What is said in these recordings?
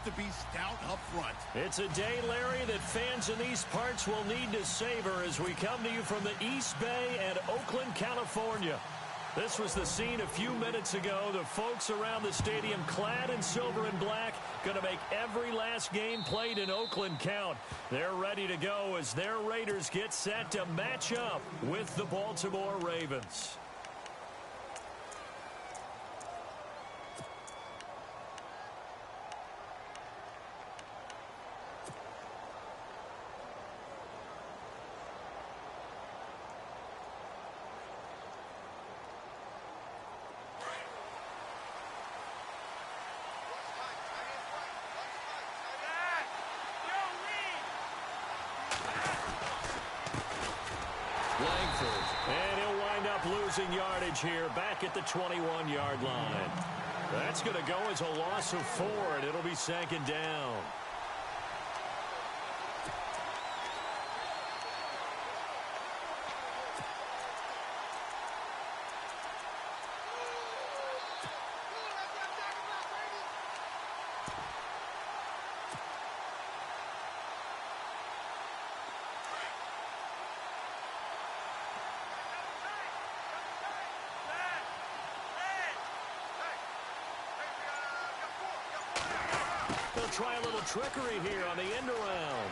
to be stout up front. It's a day, Larry, that fans in these parts will need to savor as we come to you from the East Bay and Oakland, California. This was the scene a few minutes ago. The folks around the stadium clad in silver and black going to make every last game played in Oakland count. They're ready to go as their Raiders get set to match up with the Baltimore Ravens. And he'll wind up losing yardage here back at the 21-yard line. That's going to go as a loss of 4, and it'll be 2nd down. They'll try a little trickery here on the end around.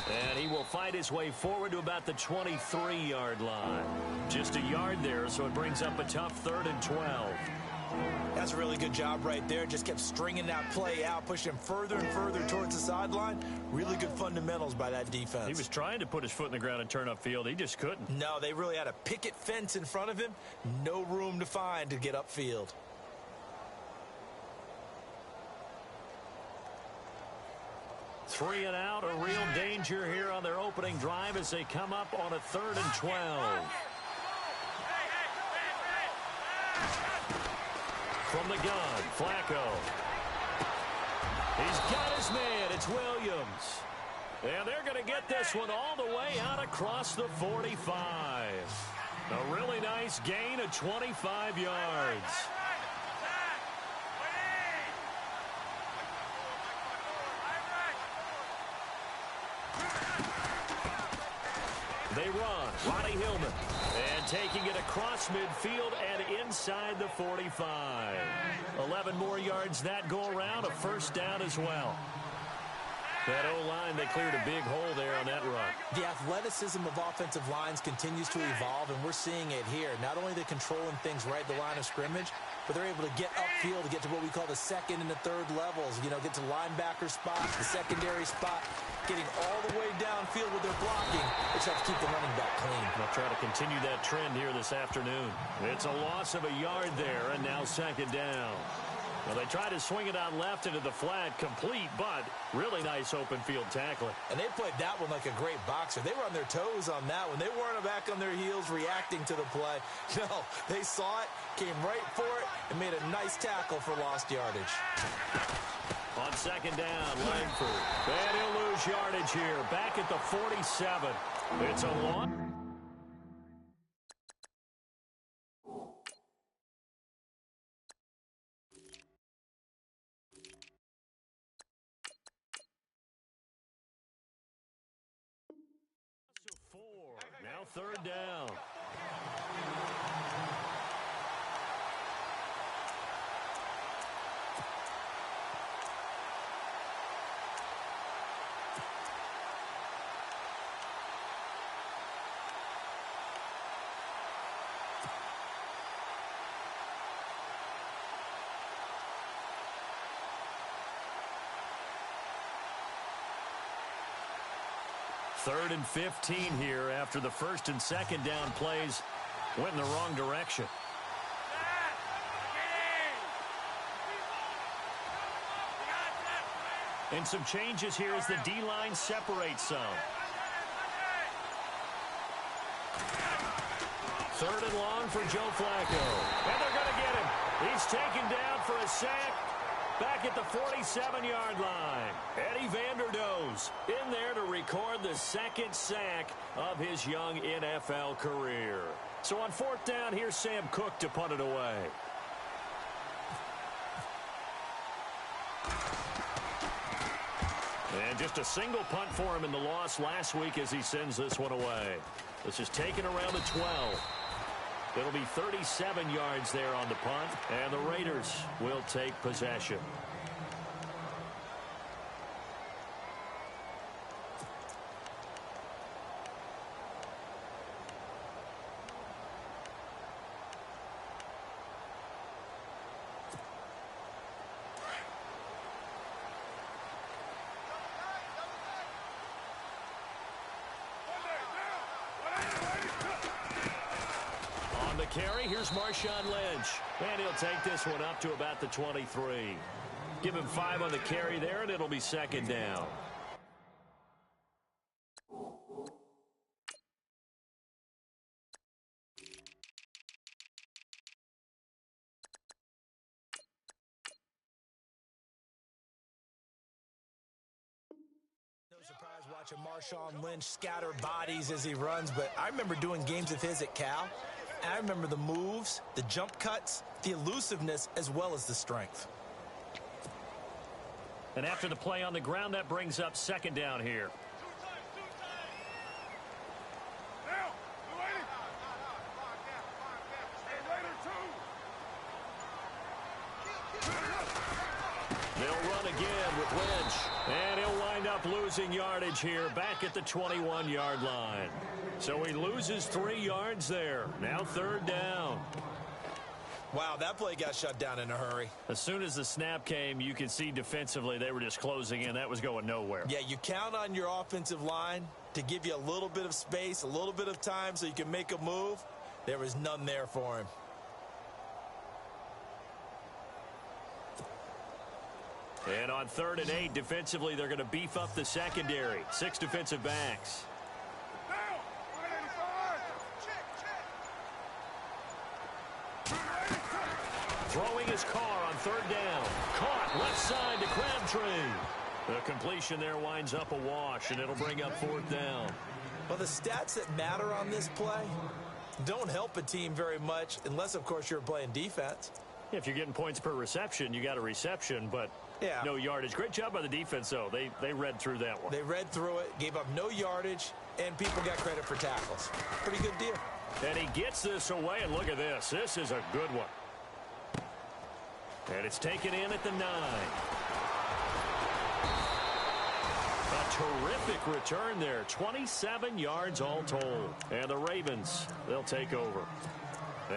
And he will fight his way forward to about the 23-yard line. Just a yard there, so it brings up a tough 3rd and 12. That's a really good job right there. Just kept stringing that play out, pushing him further and further towards the sideline. Really good fundamentals by that defense. He was trying to put his foot in the ground and turn upfield. He just couldn't. No, they really had a picket fence in front of him. No room to find to get upfield. Three and out, a real danger here on their opening drive as they come up on a 3rd and 12. From the gun, Flacco. He's got his man. It's Williams. And they're going to get this one all the way out across the 45. A really nice gain of 25 yards. They run. Ronnie Hillman. And taking it across midfield and inside the 45. 11 more yards that go around. A 1st down as well. That O-line, they cleared a big hole there on that run. The athleticism of offensive lines continues to evolve, and we're seeing it here. Not only are they controlling things right at the line of scrimmage, but they're able to get upfield to get to what we call the 2nd and the 3rd levels. You know, get to linebacker spot, the secondary spot, getting all the way downfield with their blocking, which helps keep the running back clean. They'll try to continue that trend here this afternoon. It's a loss of a yard there, and now 2nd down. Well, they tried to swing it out left into the flat, complete, but really nice open field tackling. And they played that one like a great boxer. They were on their toes on that one. They weren't back on their heels reacting to the play. No, they saw it, came right for it, and made a nice tackle for lost yardage. On 2nd down, Langford. And he'll lose yardage here, back at the 47. It's a long. Now 3rd down. Third and 15 here after the 1st and 2nd down plays went in the wrong direction. And some changes here as the D-line separates some. 3rd and long for Joe Flacco. And they're going to get him. He's taken down for a sack. Back at the 47-yard line. Eddie Vanderdoes in there to record the 2nd sack of his young NFL career. So on 4th down, here's Sam Cook to punt it away. And just a single punt for him in the loss last week as he sends this one away. This is taken around the 12. It'll be 37 yards there on the punt, and the Raiders will take possession. Carry, here's Marshawn Lynch, and he'll take this one up to about the 23. Give him 5 on the carry there, and it'll be second down. No surprise watching Marshawn Lynch scatter bodies as he runs, but I remember doing games of his at Cal. And I remember the moves, the jump cuts, the elusiveness, as well as the strength. And after the play on the ground, that brings up second down here. They'll run again with Lynch. And he'll wind up losing yardage here back at the 21-yard line. So he loses 3 yards there. Now third down. Wow, that play got shut down in a hurry. As soon as the snap came, you could see defensively they were just closing in. That was going nowhere. Yeah, you count on your offensive line to give you a little bit of space, a little bit of time so you can make a move. There was none there for him. And on 3rd and 8, defensively, they're going to beef up the secondary. 6 defensive backs. Throwing his car on 3rd down. Caught left side to Crabtree. The completion there winds up a wash, and it'll bring up 4th down. Well, the stats that matter on this play don't help a team very much unless, of course, you're playing defense. If you're getting points per reception, you got a reception, but no yardage. Great job by the defense, though. They read through that one. They read through it, gave up no yardage, and people got credit for tackles. Pretty good deal. And he gets this away, and look at this. This is a good one. And it's taken in at the 9. A terrific return there. 27 yards all told. And the Ravens, they'll take over.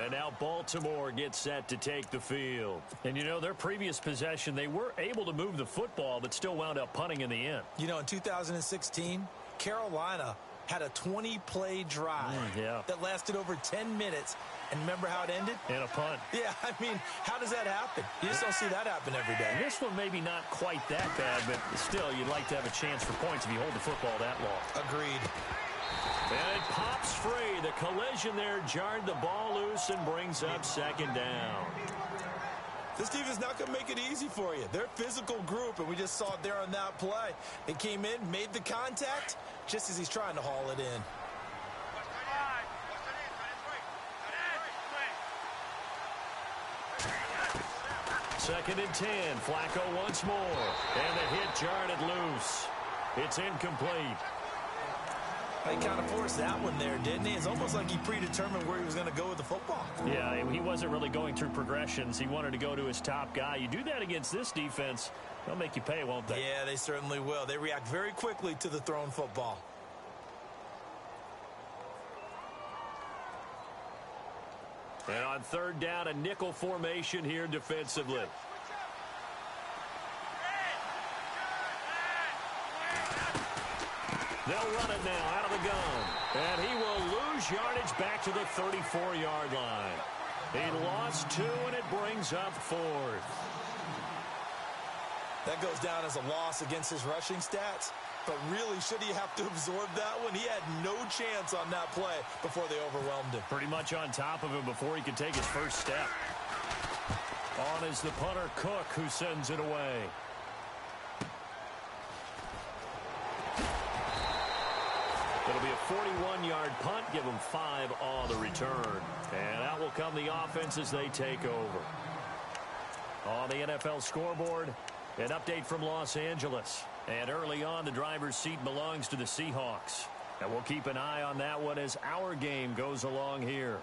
And now Baltimore gets set to take the field. And, you know, their previous possession, they were able to move the football, but still wound up punting in the end. You know, in 2016, Carolina had a 20-play drive that lasted over 10 minutes. And remember how it ended? In a punt. Yeah, I mean, how does that happen? You just don't see that happen every day. This one maybe not quite that bad, but still, you'd like to have a chance for points if you hold the football that long. Agreed. And it pops free. The collision there jarred the ball loose and brings up second down. This defense is not going to make it easy for you. They're a physical group, and we just saw it there on that play. They came in, made the contact, just as he's trying to haul it in. Second and 10. Flacco once more. And the hit jarred it loose. It's incomplete. He kind of forced that one there, didn't he? It's almost like he predetermined where he was going to go with the football. Yeah, he wasn't really going through progressions. He wanted to go to his top guy. You do that against this defense, they'll make you pay, won't they? Yeah, they certainly will. They react very quickly to the thrown football. And on 3rd down, a nickel formation here defensively. They'll run it now out of the gun. And he will lose yardage back to the 34-yard line. He lost 2, and it brings up 4th. That goes down as a loss against his rushing stats. But really, should he have to absorb that one? He had no chance on that play before they overwhelmed him. Pretty much on top of him before he could take his first step. On is the punter, Cook, who sends it away. It'll be a 41-yard punt. Give them 5 on the return. And out will come the offense as they take over. On the NFL scoreboard, An update from Los Angeles. And early on, the driver's seat belongs to the Seahawks. And we'll keep an eye on that one as our game goes along here.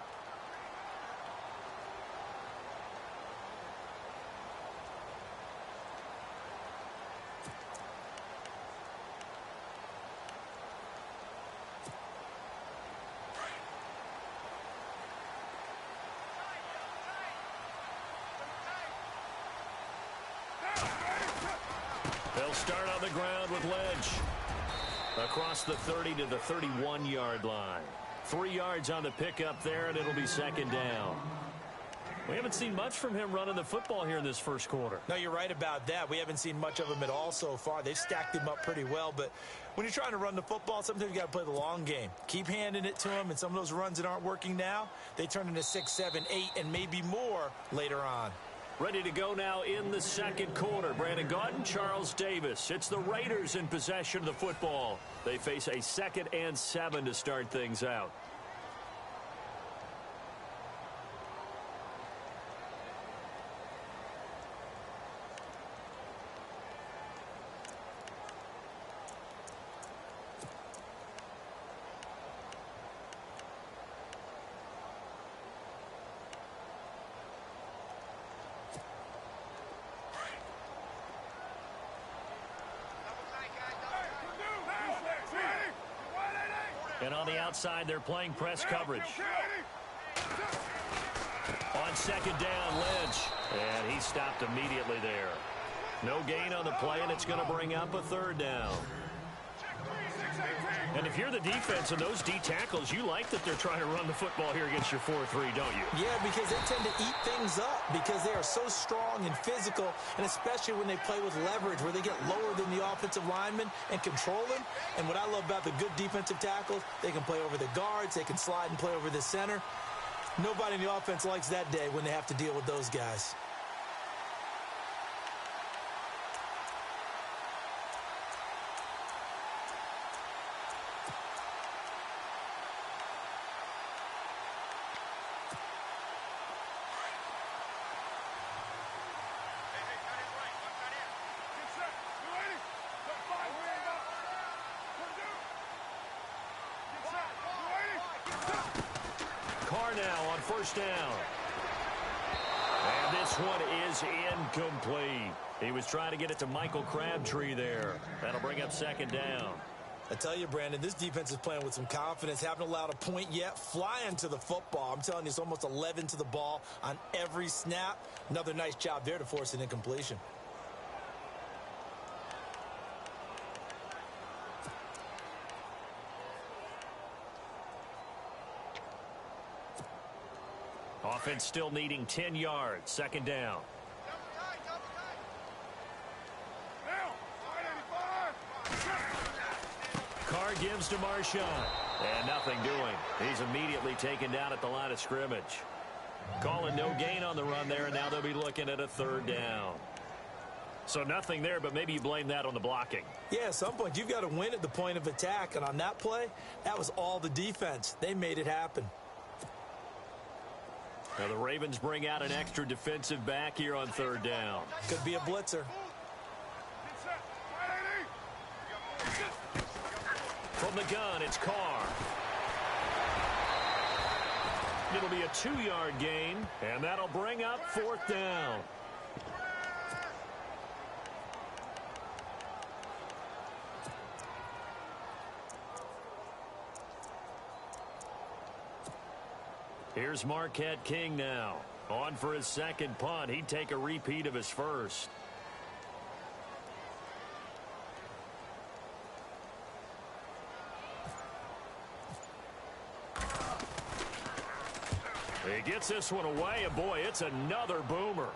They'll start on the ground with Ledge. Across the 30 to the 31-yard line. 3 yards on the pickup there, and it'll be second down. We haven't seen much from him running the football here in this first quarter. No, you're right about that. We haven't seen much of him at all so far. They've stacked him up pretty well, but when you're trying to run the football, sometimes you got to play the long game. Keep handing it to him, and some of those runs that aren't working now, they turn into 6, 7, 8, and maybe more later on. Ready to go now in the second quarter. Brandon Gaudin, Charles Davis. It's the Raiders in possession of the football. They face a 2nd and 7 to start things out. And on the outside, they're playing press coverage. On second down, Lynch. And he stopped immediately there. No gain on the play, and it's going to bring up a 3rd down. And if you're the defense and those D tackles, you like that they're trying to run the football here against your 4-3, don't you? Yeah, because they tend to eat things up because they are so strong and physical, and especially when they play with leverage where they get lower than the offensive linemen and control them. And what I love about the good defensive tackles, they can play over the guards, they can slide and play over the center. Nobody in the offense likes that day when they have to deal with those guys. Now on first down. And this one is incomplete. He was trying to get it to Michael Crabtree there. That'll bring up second down. I tell you, Brandon, this defense is playing with some confidence. Haven't allowed a point yet. Flying to the football. I'm telling you, it's almost 11 to the ball on every snap. Another nice job there to force an incompletion. Offense still needing 10 yards. Second down. Carr gives to Marshawn. And nothing doing. He's immediately taken down at the line of scrimmage. Calling no gain on the run there, and now they'll be looking at a 3rd down. So nothing there, but maybe you blame that on the blocking. Yeah, at some point, you've got to win at the point of attack. And on that play, that was all the defense. They made it happen. Now the Ravens bring out an extra defensive back here on 3rd down. Could be a blitzer. From the gun, it's Carr. It'll be a 2-yard gain, and that'll bring up 4th down. Here's Marquette King now. On for his second punt. He'd take a repeat of his first. He gets this one away, and boy, it's another boomer.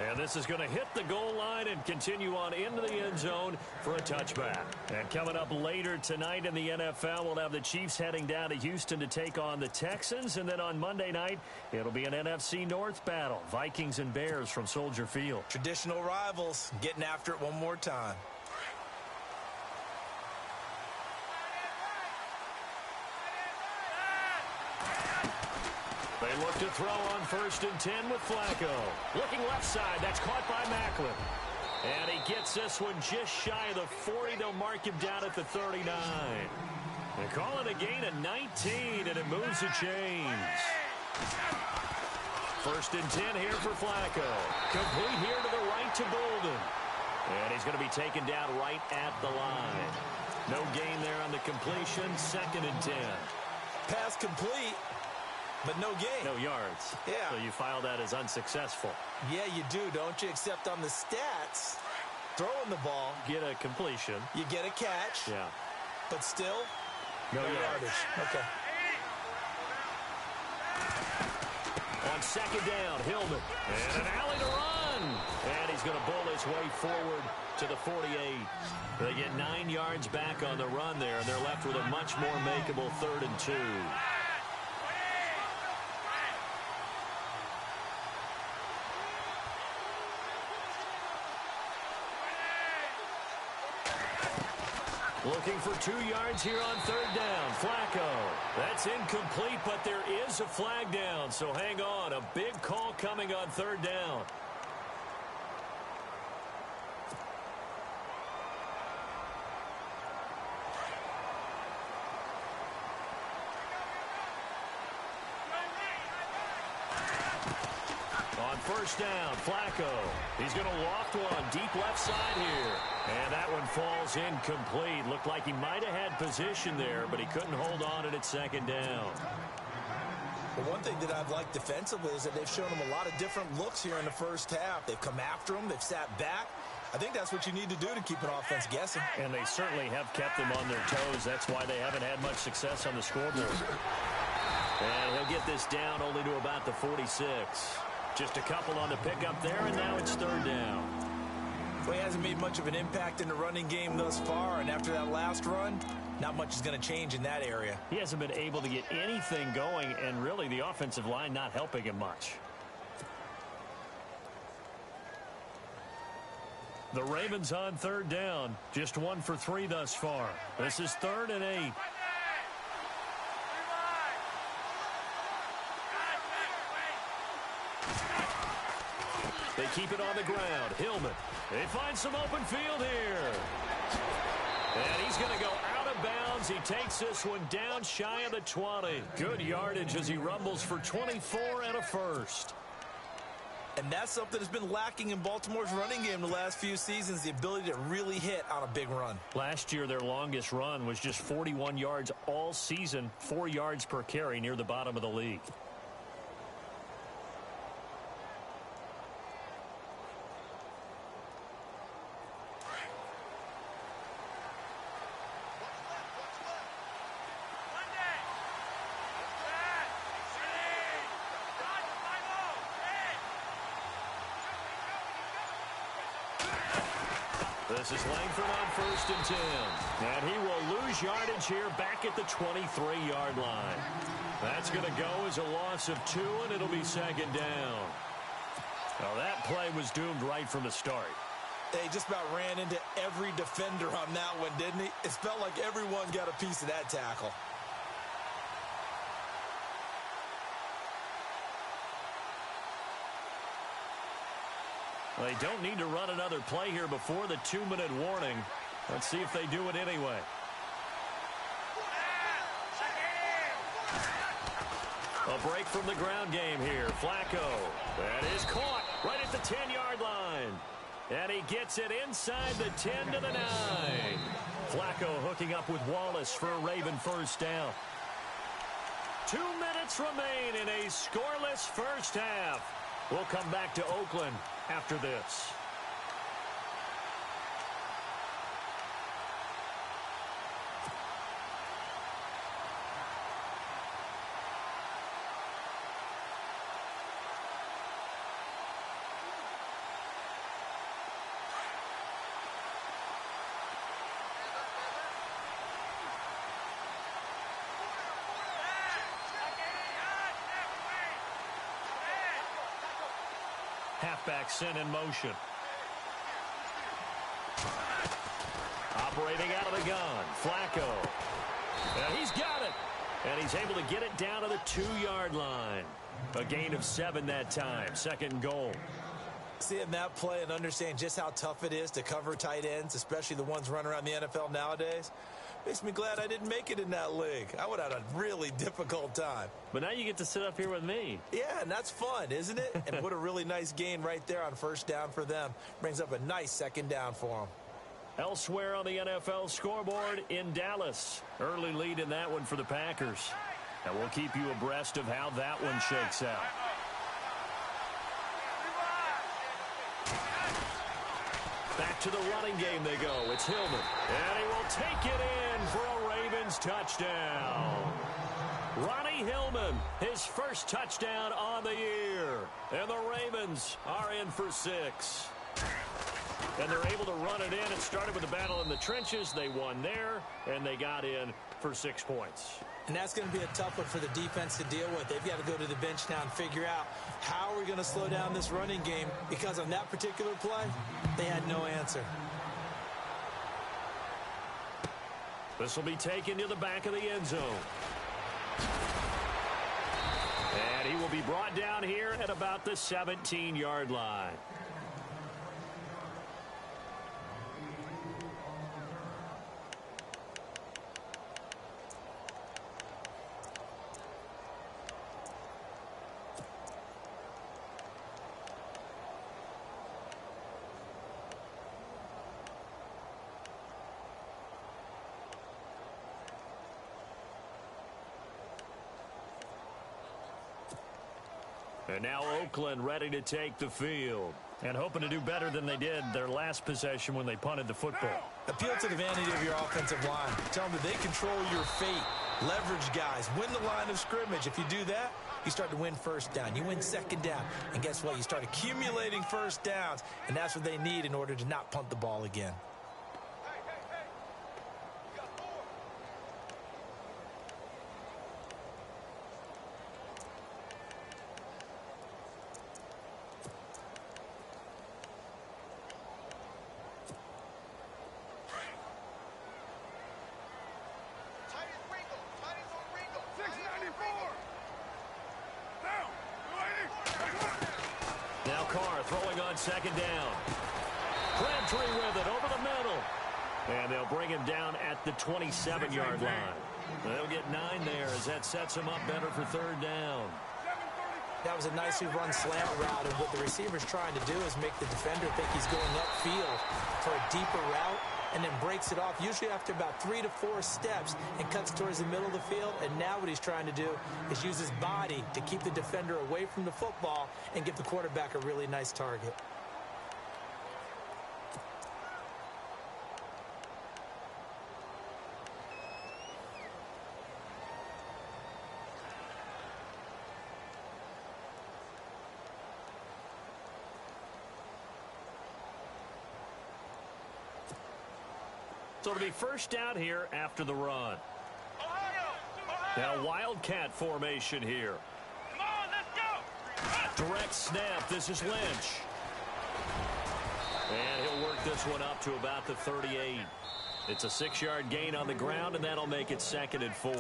And this is going to hit the goal line and continue on into the end zone for a touchback. And coming up later tonight in the NFL, we'll have the Chiefs heading down to Houston to take on the Texans. And then on Monday night, it'll be an NFC North battle. Vikings and Bears from Soldier Field. Traditional rivals getting after it one more time. They look to throw on 1st and 10 with Flacco. Looking left side. That's caught by Macklin. And he gets this one just shy of the 40. They'll mark him down at the 39. They call it a gain of 19, and it moves the chains. 1st and 10 here for Flacco. Complete here to the right to Bolden. And he's going to be taken down right at the line. No gain there on the completion. 2nd and 10. Pass complete, but no gain. No yards. Yeah. So you file that as unsuccessful. Yeah, you do, don't you? Except on the stats, throwing the ball. Get a completion. You get a catch. Yeah. But still, no yardage. Okay. On 2nd down, Hillman. And an alley to run. And he's going to bull his way forward to the 48. They get 9 yards back on the run there, and they're left with a much more makeable 3rd and 2. Looking for 2 yards here on 3rd down. Flacco. That's incomplete, but there is a flag down. So hang on. A big call coming on 3rd down. On 1st down, Flacco. He's going to loft one deep left side here. And that one falls incomplete. Looked like he might have had position there, but he couldn't hold on it at 2nd down. Well, one thing that I've liked defensively is that they've shown him a lot of different looks here in the 1st half. They've come after him. They've sat back. I think that's what you need to do to keep an offense guessing. And they certainly have kept them on their toes. That's why they haven't had much success on the scoreboard. And he'll get this down only to about the 46. Just a couple on the pickup there, and now it's 3rd down. Well, he hasn't made much of an impact in the running game thus far, and after that last run, not much is going to change in that area. He hasn't been able to get anything going, and really the offensive line not helping him much. The Ravens on 3rd down. Just 1 for 3 thus far. This is 3rd and 8. They keep it on the ground. Hillman. They find some open field here. And he's going to go out of bounds. He takes this one down shy of the 20. Good yardage as he rumbles for 24 and a 1st. And that's something that's been lacking in Baltimore's running game the last few seasons, the ability to really hit on a big run. Last year, their longest run was just 41 yards all season, 4 yards per carry near the bottom of the league. This is Langford on 1st and 10. And he will lose yardage here back at the 23-yard line. That's going to go as a loss of 2, and it'll be 2nd down. Now that play was doomed right from the start. They just about ran into every defender on that one, didn't he? It felt like everyone got a piece of that tackle. They don't need to run another play here before the 2-minute warning. Let's see if they do it anyway. A break from the ground game here. Flacco. That is caught right at the 10-yard line. And he gets it inside the 10 to the 9. Flacco hooking up with Wallace for a Raven 1st down. 2 minutes remain in a scoreless 1st half. We'll come back to Oakland after this. Halfback sent in motion. Operating out of the gun. Flacco. And he's got it. And he's able to get it down to the 2-yard line. A gain of 7 that time. 2nd and goal. Seeing that play and understanding just how tough it is to cover tight ends, especially the ones running around the NFL nowadays, makes me glad I didn't make it in that league. I would have had a really difficult time. But now you get to sit up here with me. Yeah, and that's fun, isn't it? And what a really nice gain right there on 1st down for them. Brings up a nice 2nd down for them. Elsewhere on the NFL scoreboard in Dallas. Early lead in that one for the Packers. And we'll keep you abreast of how that one shakes out. Back to the running game they go. It's Hillman. And he will take it in for a Ravens touchdown. Ronnie Hillman, his first touchdown on the year. And the Ravens are in for 6. And they're able to run it in. It started with a battle in the trenches. They won there, and they got in for 6 points. And that's going to be a tough one for the defense to deal with. They've got to go to the bench now and figure out how are we going to slow down this running game, because on that particular play, they had no answer. This will be taken to the back of the end zone. And he will be brought down here at about the 17-yard line. And now Oakland ready to take the field. And hoping to do better than they did their last possession when they punted the football. Appeal to the vanity of your offensive line. Tell them that they control your fate. Leverage guys. Win the line of scrimmage. If you do that, you start to win 1st down. You win 2nd down. And guess what? You start accumulating 1st downs. And that's what they need in order to not punt the ball again. Throwing on 2nd down. Crabtree with it over the middle. And they'll bring him down at the 27-yard line. They'll get 9 there as that sets him up better for 3rd down. That was a nicely run slant route, and what the receiver's trying to do is make the defender think he's going upfield for a deeper route, and then breaks it off, usually after about 3 to 4 steps, and cuts towards the middle of the field. And now what he's trying to do is use his body to keep the defender away from the football and give the quarterback a really nice target. So it'll be 1st down here after the run. Now Wildcat formation here. Come on, let's go. Direct snap. This is Lynch. And he'll work this one up to about the 38. It's a 6-yard gain on the ground, and that'll make it 2nd and 4.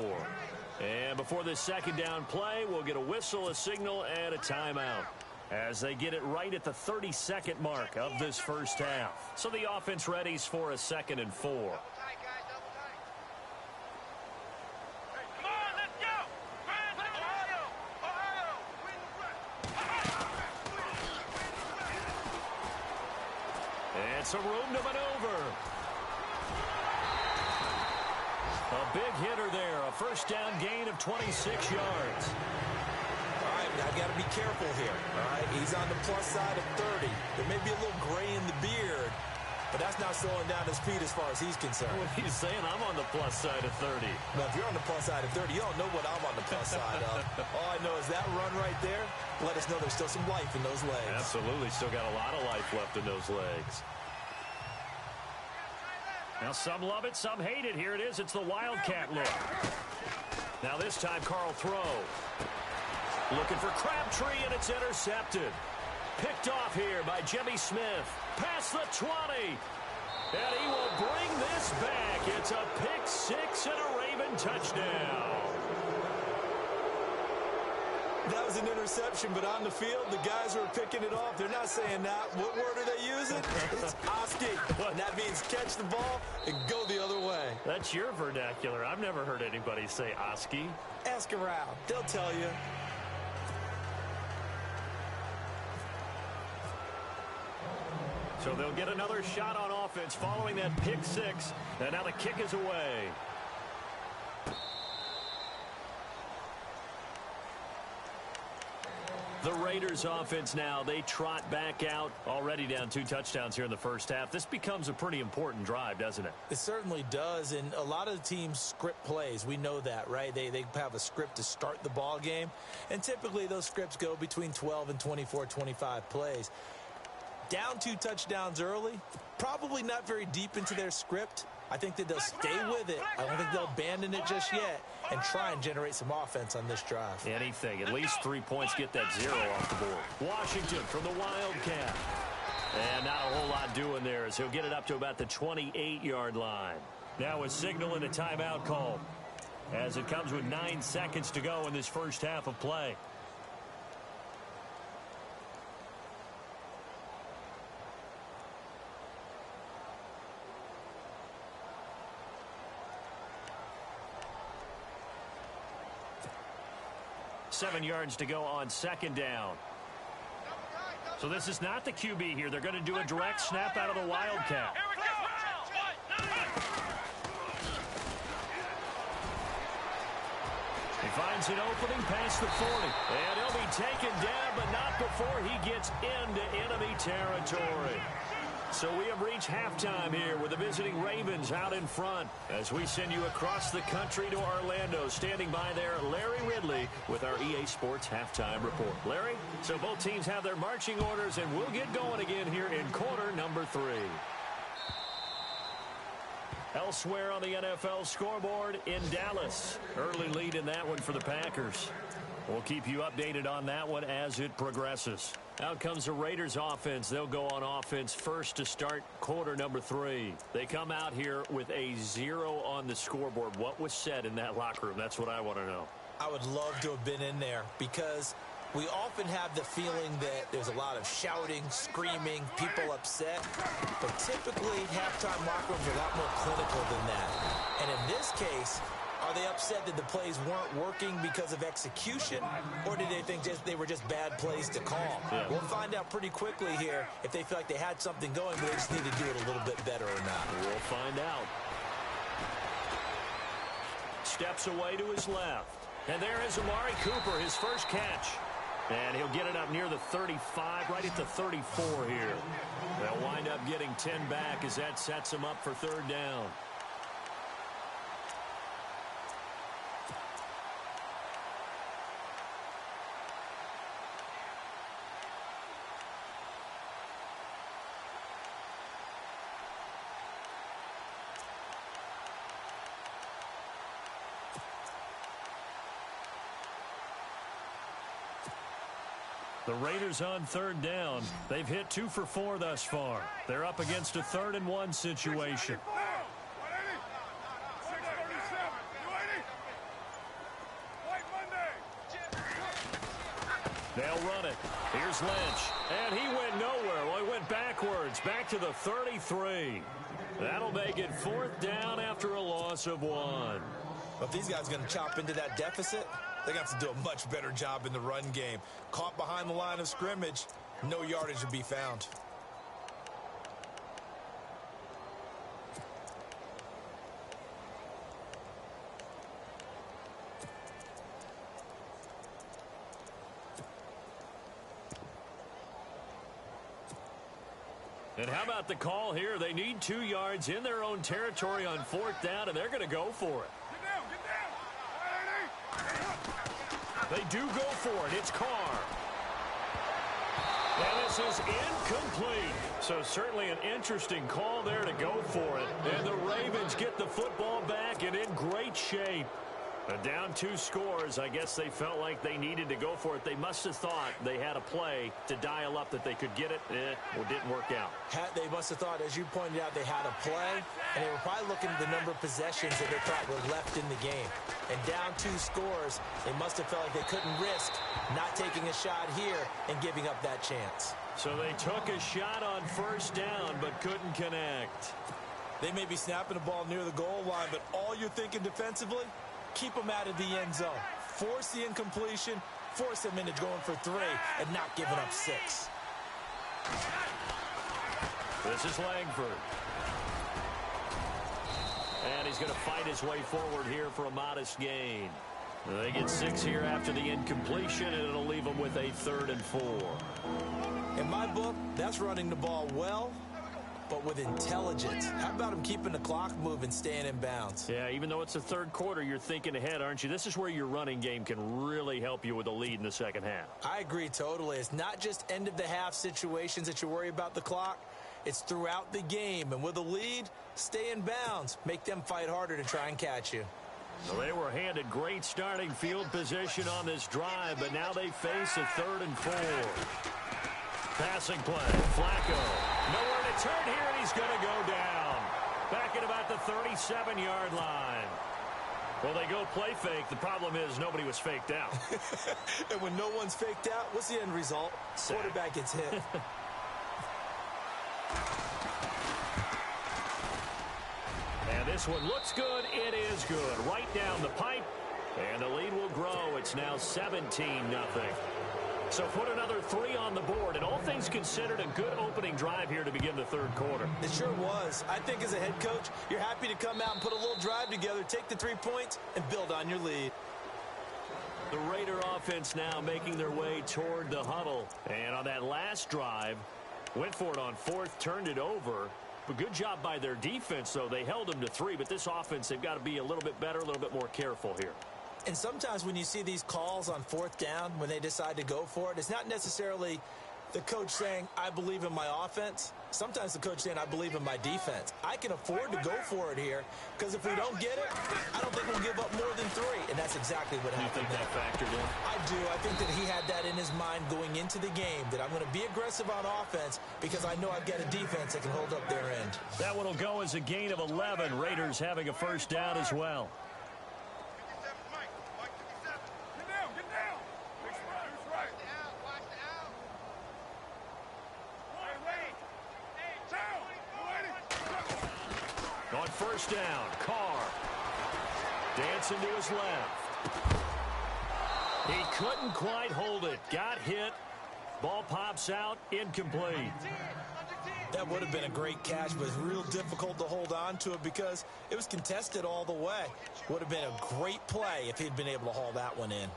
And before this 2nd down play, we'll get a whistle, a signal, and a timeout, as they get it right at the 32nd mark of this 1st half. So the offense readies for a 2nd and 4. Come on, let's go. And some room to maneuver. A big hitter there. A 1st down gain of 26 yards. I've got to be careful here, all right? He's on the plus side of 30. There may be a little gray in the beard, but that's not slowing down his speed as far as he's concerned. What he's saying, I'm on the plus side of 30. Now, if you're on the plus side of 30, you don't know what I'm on the plus side of. All I know is that run right there let us know there's still some life in those legs. Absolutely. Still got a lot of life left in those legs. Now, some love it, some hate it. Here it is. It's the Wildcat look. Now, this time, Carl throw. Looking for Crabtree, and it's intercepted. Picked off here by Jimmy Smith. Past the 20. And he will bring this back. It's a pick 6 and a Raven touchdown. That was an interception, but on the field, the guys who are picking it off, they're not saying that. What word are they using? It's Oski. And that means catch the ball and go the other way. That's your vernacular. I've never heard anybody say Oski. Ask around. They'll tell you. So they'll get another shot on offense following that pick six. And now the kick is away. The Raiders offense now, they trot back out, already down 2 touchdowns here in the first half. This becomes a pretty important drive, doesn't it? It certainly does, and a lot of the teams script plays. We know that, right? They have a script to start the ball game, and typically those scripts go between 12 and 24, 25 plays. Down 2 touchdowns early, probably not very deep into their script. I think that they'll stay with it. I don't think they'll abandon it just yet and try and generate some offense on this drive. Anything. At least 3 points, get that 0 off the board. Washington from the Wildcat. And not a whole lot doing there as he'll get it up to about the 28-yard line. Now a signal and a timeout call as it comes with 9 seconds to go in this first half of play. Seven yards to go on second down. So this is not the QB here. They're going to do a direct snap out of the Wildcat. Here we go. He finds an opening past the 40. And he'll be taken down, but not before he gets into enemy territory. So we have reached halftime here with the visiting Ravens out in front as we send you across the country to Orlando. Standing by there, Larry Ridley with our EA Sports Halftime Report. Larry, so both teams have their marching orders, and we'll get going again here in quarter number 3. Elsewhere on the NFL scoreboard in Dallas. Early lead in that one for the Packers. We'll keep you updated on that one as it progresses. Out comes the Raiders offense. They'll go on offense first to start quarter number 3. They come out here with a 0 on the scoreboard. What was said in that locker room? That's what I want to know. I would love to have been in there because we often have the feeling that there's a lot of shouting, screaming, people upset. But typically, halftime locker rooms are a lot more clinical than that. And in this case, are they upset that the plays weren't working because of execution, or did they think they were just bad plays to call? Yeah. We'll find out pretty quickly here if they feel like they had something going, but they just need to do it a little bit better or not. We'll find out. Steps away to his left. And there is Amari Cooper, his first catch. And he'll get it up near the 35, right at the 34 here. They'll wind up getting 10 back as that sets him up for third down. The Raiders on third down. They've hit 2 for 4 thus far. They're up against a 3rd and 1 situation. They'll run it. Here's Lynch. And he went nowhere. Well, he went backwards. Back to the 33. That'll make it 4th down after a loss of 1. If these guys are going to chop into that deficit, they're going to have to do a much better job in the run game. Caught behind the line of scrimmage, no yardage to be found. And how about the call here? They need 2 yards in their own territory on 4th down, and they're going to go for it. They do go for it. It's Carr. And this is incomplete. So certainly an interesting call there to go for it. And the Ravens get the football back and in great shape. Down 2 scores. I guess they felt like they needed to go for it. They must have thought they had a play to dial up that they could get it. It didn't work out. They must have thought, as you pointed out, they had a play, and they were probably looking at the number of possessions that they thought were left in the game. And down 2 scores, they must have felt like they couldn't risk not taking a shot here and giving up that chance. So they took a shot on first down but couldn't connect. They may be snapping the ball near the goal line, but all you're thinking defensively, keep them out of the end zone. Force the incompletion, force them into going for 3, and not giving up 6. This is Langford. And he's going to fight his way forward here for a modest gain. They get 6 here after the incompletion, and it'll leave them with a 3rd and 4. In my book, that's running the ball well, but with intelligence. How about him keeping the clock moving, staying in bounds? Yeah, even though it's the 3rd quarter, you're thinking ahead, aren't you? This is where your running game can really help you with a lead in the second half. I agree totally. It's not just end-of-the-half situations that you worry about the clock. It's throughout the game. And with a lead, stay in bounds. Make them fight harder to try and catch you. So they were handed great starting field position on this drive, but now they face a 3rd and 4. Passing play. Flacco. Nowhere to turn here, and he's going to go down. Back at about the 37-yard line. Well, they go play fake. The problem is nobody was faked out. And when no one's faked out, what's the end result? Quarterback gets hit. And this one looks good. It is good. Right down the pipe. And the lead will grow. It's now 17-0. So put another 3 on the board. And all things considered, a good opening drive here to begin the 3rd quarter. It sure was. I think as a head coach, you're happy to come out and put a little drive together, take the 3 points, and build on your lead. The Raider offense now making their way toward the huddle. And on that last drive, went for it on 4th, turned it over. But good job by their defense, though. They held them to 3, but this offense, they've got to be a little bit better, a little bit more careful here. And sometimes when you see these calls on 4th down, when they decide to go for it, it's not necessarily the coach saying, I believe in my offense. Sometimes the coach saying, I believe in my defense. I can afford to go for it here, because if we don't get it, I don't think we'll give up more than 3. And that's exactly what happened. You think that factored in? I do. I think that he had that in his mind going into the game, that I'm going to be aggressive on offense because I know I've got a defense that can hold up their end. That one will go as a gain of 11. Raiders having a first down as well. On first down, Carr dancing to his left. He couldn't quite hold it. Got hit. Ball pops out. Incomplete. That would have been a great catch, but it's real difficult to hold on to it because it was contested all the way. Would have been a great play if he'd been able to haul that one in.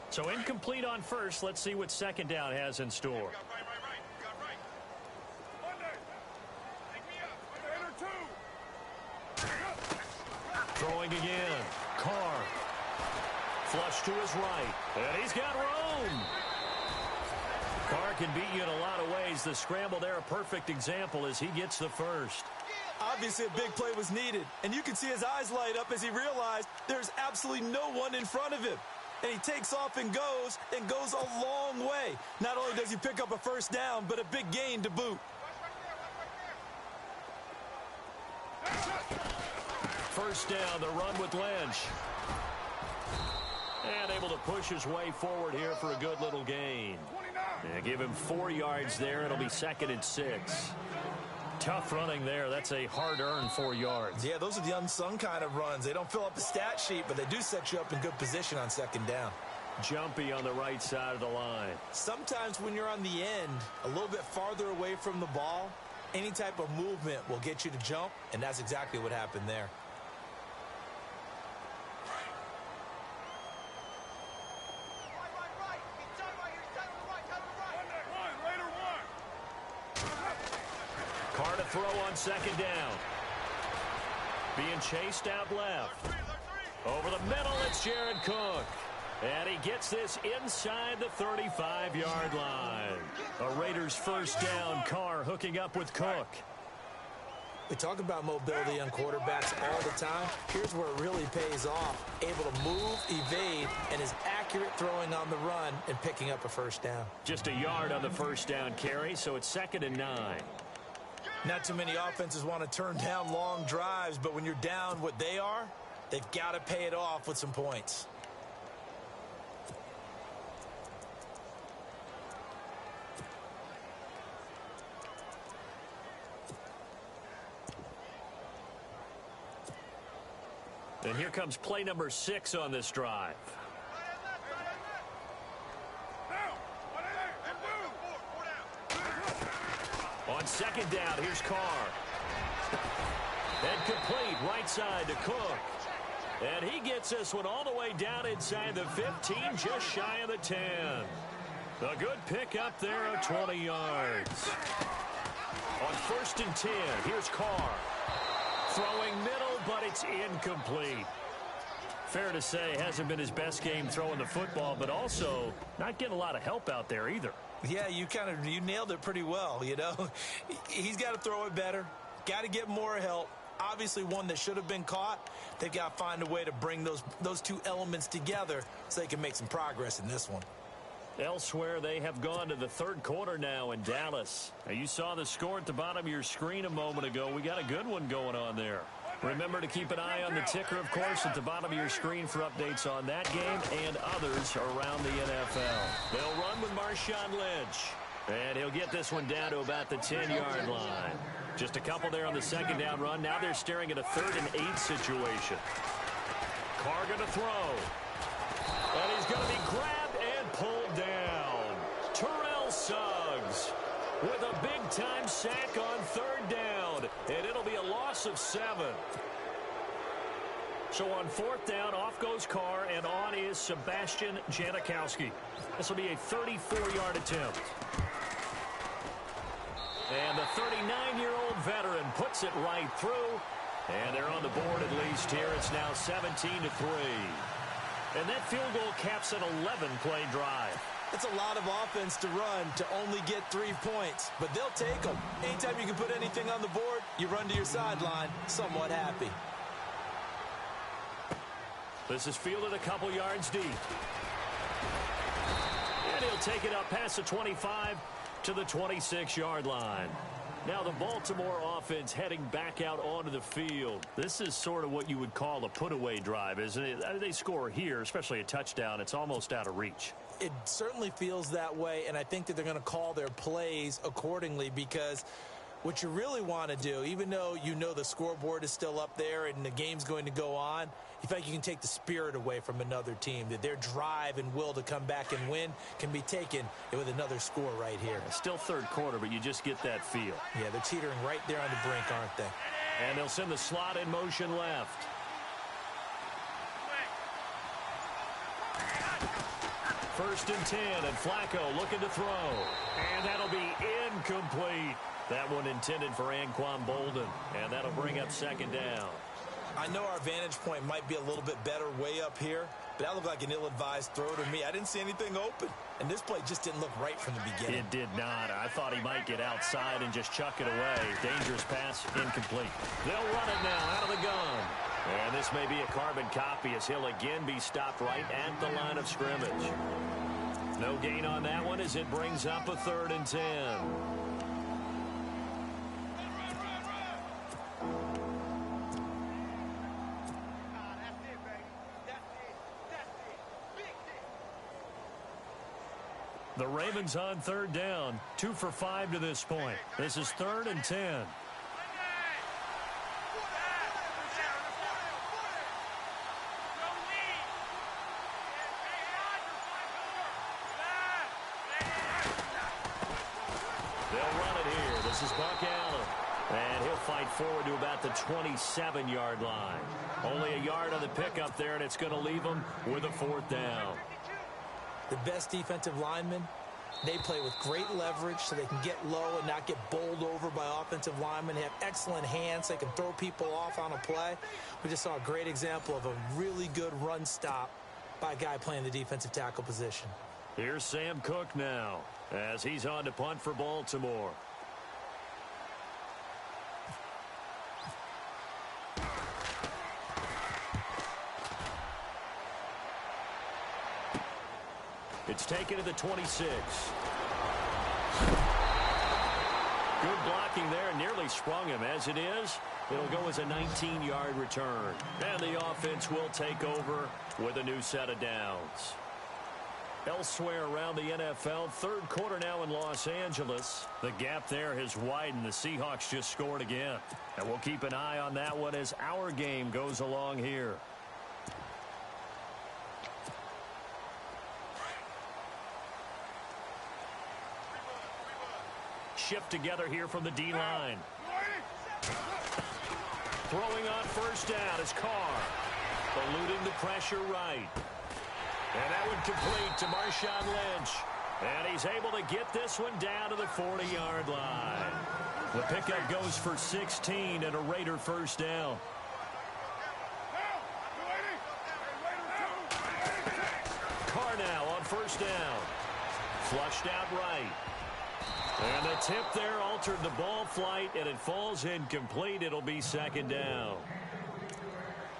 So incomplete on first. Let's see what second down has in store. Throwing again. Carr. Flush to his right. And he's got room. Carr can beat you in a lot of ways. The scramble there, a perfect example as he gets the first. Obviously, a big play was needed. And you can see his eyes light up as he realized there's absolutely no one in front of him. And he takes off and goes a long way. Not only does he pick up a first down, but a big gain to boot. First down, the run with Lynch. And able to push his way forward here for a good little gain. Yeah, give him 4 yards there. It'll be 2nd and 6. Tough running there. That's a hard-earned 4 yards. Yeah, those are the unsung kind of runs. They don't fill up the stat sheet, but they do set you up in good position on second down. Jumpy on the right side of the line. Sometimes when you're on the end, a little bit farther away from the ball, any type of movement will get you to jump, and that's exactly what happened there. Carr to throw on second down. Being chased out left. Over the middle, it's Jared Cook. And he gets this inside the 35-yard line. A Raiders first down. Carr hooking up with Cook. We talk about mobility on quarterbacks all the time. Here's where it really pays off. Able to move, evade, and is accurate throwing on the run and picking up a first down. Just a yard on the first down carry, so it's 2nd and 9. Not too many offenses want to turn down long drives, but when you're down what they are, they've got to pay it off with some points. And here comes play number 6 on this drive. On 2nd down, here's Carr. And complete, right side to Cook. And he gets this one all the way down inside the 15, just shy of the 10. A good pickup there of 20 yards. On 1st and 10, here's Carr. Throwing middle, but it's incomplete. Fair to say, hasn't been his best game throwing the football, but also not getting a lot of help out there either. Yeah, you nailed it pretty well, you know. He's got to throw it better. Got to get more help. Obviously one that should have been caught. They've got to find a way to bring those two elements together so they can make some progress in this one. Elsewhere, they have gone to the 3rd quarter now in Dallas. Now, you saw the score at the bottom of your screen a moment ago. We got a good one going on there. Remember to keep an eye on the ticker, of course, at the bottom of your screen for updates on that game and others around the NFL. They'll run with Marshawn Lynch. And he'll get this one down to about the 10-yard line. Just a couple there on the 2nd down run. Now they're staring at a 3rd and 8 situation. Carr going to throw. And he's going to be grabbed and pulled down. Terrell Suggs with a big-time sack on 3rd down. And it'll be a loss of 7. So on 4th down, off goes Carr, and on is Sebastian Janikowski. This will be a 34-yard attempt. And the 39-year-old veteran puts it right through. And they're on the board at least here. It's now 17-3. And that field goal caps an 11-play drive. It's a lot of offense to run to only get 3 points, but they'll take them. Anytime you can put anything on the board, you run to your sideline somewhat happy. This is fielded a couple yards deep. And he'll take it up past the 25 to the 26-yard line. Now the Baltimore offense heading back out onto the field. This is sort of what you would call a put-away drive, isn't it? They score here, especially a touchdown. It's almost out of reach. It certainly feels that way, and I think that they're going to call their plays accordingly, because what you really want to do, even though you know the scoreboard is still up there and the game's going to go on, you feel like you can take the spirit away from another team, that their drive and will to come back and win can be taken with another score right here. Still 3rd quarter, but you just get that feel. Yeah, they're teetering right there on the brink, aren't they? And they'll send the slot in motion left. First and 10, and Flacco looking to throw. And that'll be incomplete. That one intended for Anquan Bolden. And that'll bring up 2nd down. I know our vantage point might be a little bit better way up here, but that looked like an ill-advised throw to me. I didn't see anything open, and this play just didn't look right from the beginning. It did not. I thought he might get outside and just chuck it away. Dangerous pass, incomplete. They'll run it now out of the gun. And this may be a carbon copy as he'll again be stopped right at the line of scrimmage. No gain on that one as it brings up a 3rd and 10. The Ravens on 3rd down, 2 for 5 to this point. This is 3rd and 10. They'll run it here. This is Buck Allen. And he'll fight forward to about the 27-yard line. Only a yard on the pickup there, and it's going to leave him with a 4th down. The best defensive linemen, they play with great leverage so they can get low and not get bowled over by offensive linemen. They have excellent hands. They can throw people off on a play. We just saw a great example of a really good run stop by a guy playing the defensive tackle position. Here's Sam Cook now as he's on to punt for Baltimore. It's taken to the 26. Good blocking there, nearly sprung him. As it is, it'll go as a 19-yard return. And the offense will take over with a new set of downs. Elsewhere around the NFL, third quarter now in Los Angeles. The gap there has widened. The Seahawks just scored again. And we'll keep an eye on that one as our game goes along here. Shift together here from the D-line. Throwing on first down is Carr. Eluding the pressure right. And that one complete to Marshawn Lynch. And he's able to get this one down to the 40-yard line. The pickup goes for 16 and a Raider first down. Carr now on first down. Flushed out right. And the tip there altered the ball flight, and it falls incomplete. It'll be second down.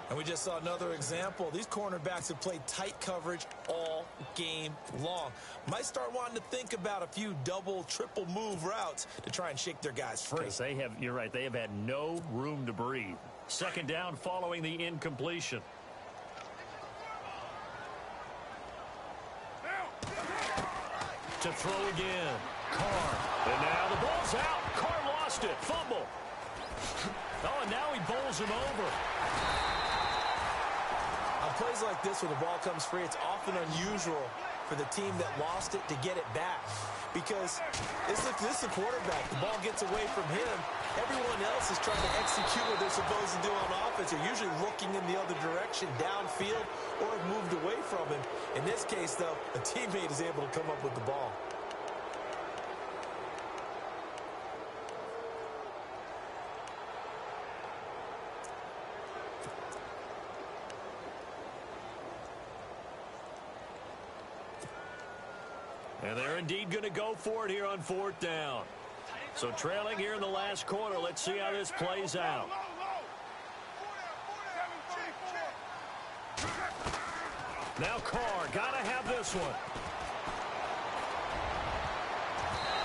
And we just saw another example. These cornerbacks have played tight coverage all game long. Might start wanting to think about a few double, triple move routes to try and shake their guys free. Because they have, you're right, they have had no room to breathe. Second down following the incompletion. To throw again. Carr. And now the ball's out. Carr lost it. Fumble. Oh, and now he bowls him over. On plays like this where the ball comes free, it's often unusual for the team that lost it to get it back. Because this is a quarterback. The ball gets away from him. Everyone else is trying to execute what they're supposed to do on offense. They're usually looking in the other direction, downfield, or have moved away from him. In this case, though, a teammate is able to come up with the ball. And they're indeed going to go for it here on fourth down. So trailing here in the last quarter, let's see how this plays out. Now Carr, got to have this one.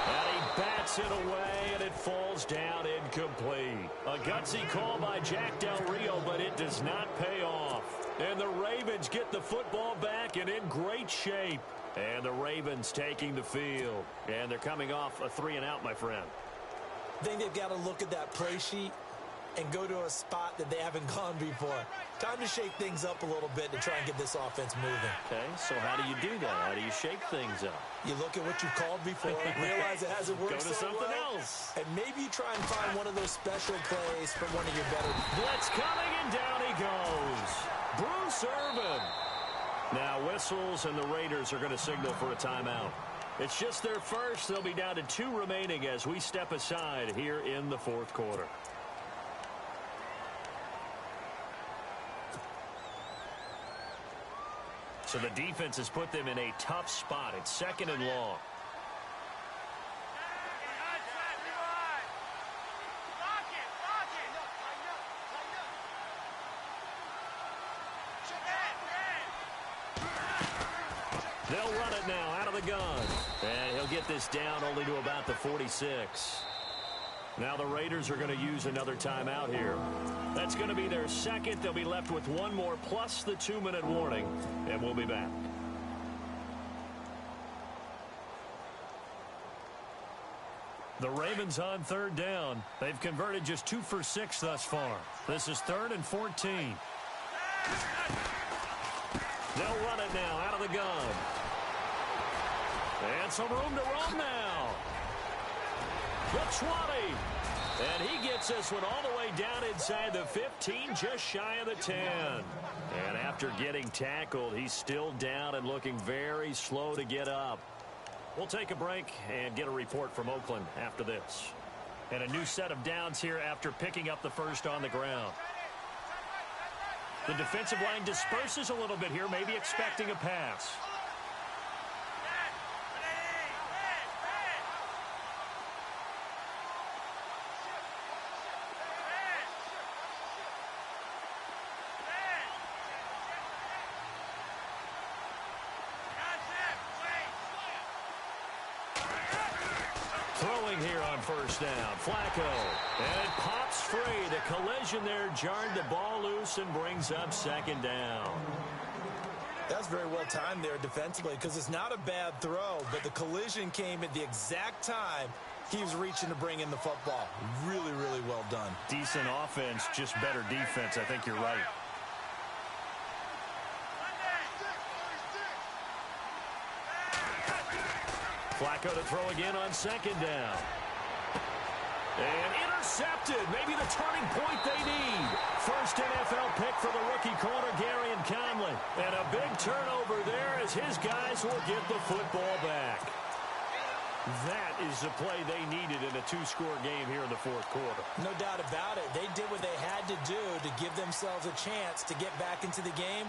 And he bats it away, and it falls down incomplete. A gutsy call by Jack Del Rio, but it does not pay off. And the Ravens get the football back and in great shape. And the Ravens taking the field. And they're coming off a 3-and-out, my friend. I think they've got to look at that play sheet and go to a spot that they haven't gone before. Time to shake things up a little bit to try and get this offense moving. Okay, so how do you do that? How do you shake things up? You look at what you called before, realize it hasn't worked Go to so something well, else. and maybe you try and find one of those special plays from one of your better. Blitz coming, and down he goes. Bruce Irvin. Now whistles, and the Raiders are going to signal for a timeout. It's just their first. They'll be down to 2 remaining as we step aside here in the fourth quarter. So the defense has put them in a tough spot. It's second and long. They'll run it now out of the gun. And he'll get this down only to about the 46. Now the Raiders are going to use another timeout here. That's going to be their second. They'll be left with one more plus the 2-minute warning. And we'll be back. The Ravens on third down. They've converted just 2 for 6 thus far. This is 3rd and 14. They'll run it now out of the gun. And some room to roam now. The 20. And he gets this one all the way down inside the 15, just shy of the 10. And after getting tackled, he's still down and looking very slow to get up. We'll take a break and get a report from Oakland after this. And a new set of downs here after picking up the first on the ground. The defensive line disperses a little bit here, maybe expecting a pass. Throwing here on first down, Flacco. And it pops free. The collision there jarred the ball loose and brings up second down. That's very well timed there defensively because it's not a bad throw, but the collision came at the exact time he was reaching to bring in the football. Really, really well done. Decent offense, just better defense. I think you're right. Flacco to throw again on second down. And intercepted. Maybe the turning point they need. First NFL pick for the rookie corner, Gary and Conley. And a big turnover there as his guys will get the football back. That is the play they needed in a two-score game here in the fourth quarter. No doubt about it. They did what they had to do to give themselves a chance to get back into the game.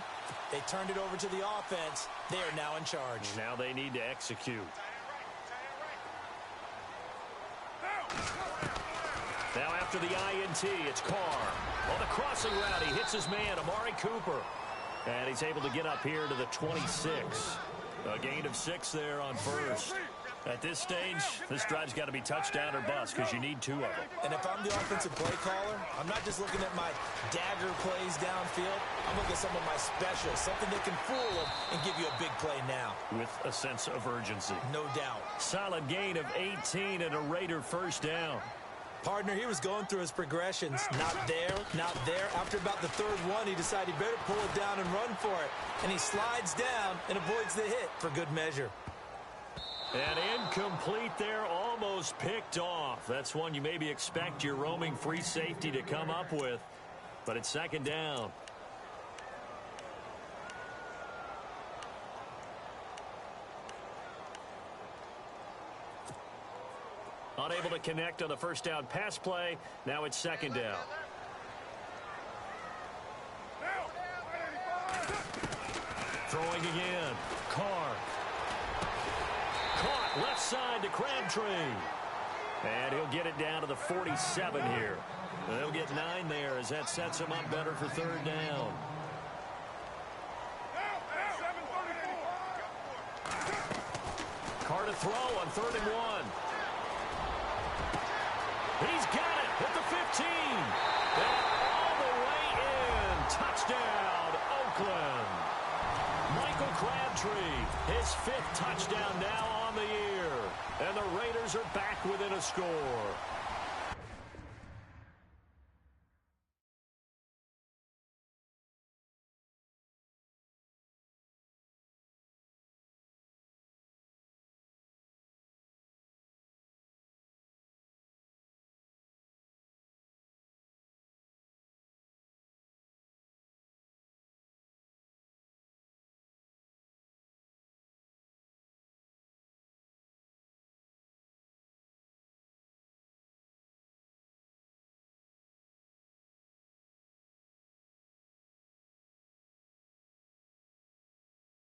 They turned it over to the offense. They are now in charge. Now they need to execute. Now after the INT, it's Carr. On the crossing route, he hits his man, Amari Cooper. And he's able to get up here to the 26. A gain of 6 there on first. At this stage, this drive's got to be touchdown or bust because you need 2 of them. And if I'm the offensive play caller, I'm not just looking at my dagger plays downfield. I'm looking at some of my specials, something that can fool them and give you a big play now. With a sense of urgency. No doubt. Solid gain of 18 and a Raider first down. Partner, he was going through his progressions. Not there, not there. After about the third one, he decided he better pull it down and run for it. And he slides down and avoids the hit for good measure. And incomplete there, almost picked off. That's one you maybe expect your roaming free safety to come up with. But it's second down. Unable to connect on the first down pass play. Now it's second down. Throwing again. Carr. Caught left side to Crabtree. And he'll get it down to the 47 here. And they'll get 9 there as that sets him up better for third down. Carr to throw on 3rd and 1. He's got it at the 15. And all the way in. Touchdown, Oakland. Michael Crabtree, his 5th touchdown now on the year. And the Raiders are back within a score.